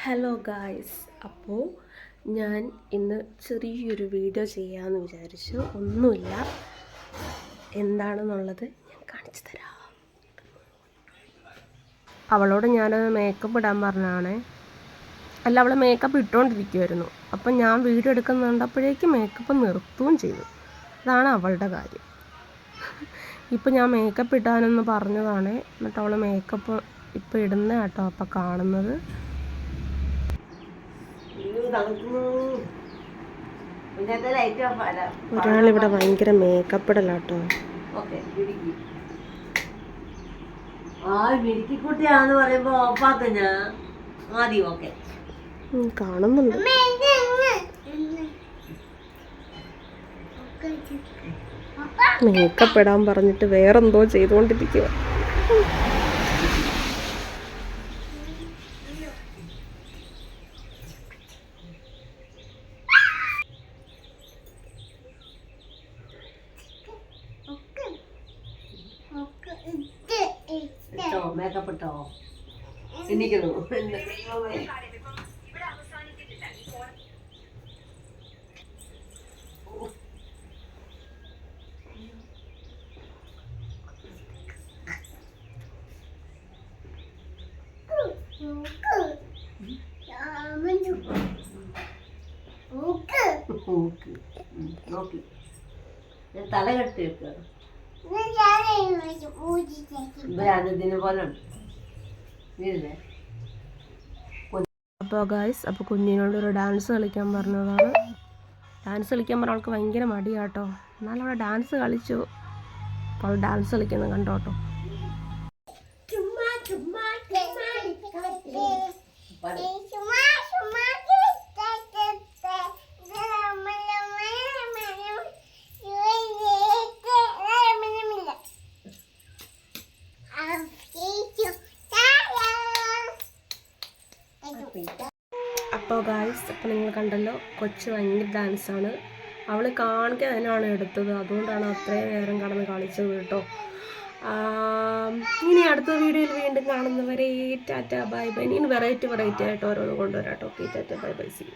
Hello guys, അപ്പോൾ ഞാൻ ഇന്ന് ചെറിയൊരു വീഡിയോ ചെയ്യാമെന്ന് വിചാരിച്ചു. ഒന്നുമില്ല, എന്താണെന്നുള്ളത് ഞാൻ കാണിച്ചു തരാം. അവളോട് ഞാൻ മേക്കപ്പ് ഇടാൻ പറഞ്ഞാണ്. അല്ല, അവൾ മേക്കപ്പ് ഇട്ടുകൊണ്ടിരിക്കുമായിരുന്നു. അപ്പം ഞാൻ വീഡിയോ എടുക്കുന്നുണ്ടപ്പോഴേക്കും മേക്കപ്പ് നിർത്തുകയും ചെയ്തു. അതാണ് അവളുടെ കാര്യം. ഇപ്പം ഞാൻ മേക്കപ്പ് ഇടാനെന്ന് പറഞ്ഞതാണ്. എന്നിട്ട് അവൾ മേക്കപ്പ് ഇപ്പം ഇടുന്ന കേട്ടോ അപ്പം കാണുന്നത്. ഒരാളിവിടെ ഭയങ്കര മേക്കപ്പ് ഇടലാട്ടോ. കാണുന്നുണ്ട്. മേക്കപ്പ് ഇടാൻ പറഞ്ഞിട്ട് വേറെന്തോ ചെയ്തുകൊണ്ടിരിക്കുക. മേക്കപ്പ് ഇട്ടോ എനിക്കുന്നു. നോക്കി ഞാൻ തല കെട്ടി വെക്കുക. ഇതിനെ പോലെ അപ്പോൾ ഗായ്സ്, അപ്പോൾ കുഞ്ഞിനോടൊരു ഡാൻസ് കളിക്കാൻ പറഞ്ഞതാണ്. ഡാൻസ് കളിക്കാൻ പറഞ്ഞ അവൾക്ക് ഭയങ്കര മടിയാട്ടോ. എന്നാലും അവിടെ ഡാൻസ് കളിച്ചു. അപ്പോൾ അവൾ ഡാൻസ് കളിക്കുന്നത് കണ്ടോട്ടോ. അപ്പോൾ ഗായ്സ്, അപ്പോൾ നിങ്ങൾ കണ്ടല്ലോ, കൊച്ച് ഭയങ്കര ഡാൻസാണ്. അവൾ കാണിക്കാൻ തന്നെയാണ് എടുത്തത്. അതുകൊണ്ടാണ് അത്രയും നേരം കടന്ന് കളിച്ചത് കേട്ടോ. ഇനി അടുത്ത വീഡിയോയിൽ വീണ്ടും കാണുന്നവരെ ടാറ്റ ബൈ ബൈ. ഇനി വെറൈറ്റി ആയിട്ട് ഓരോന്ന് കൊണ്ടുവരാം കേട്ടോ. Okay, tata bye bye, see U.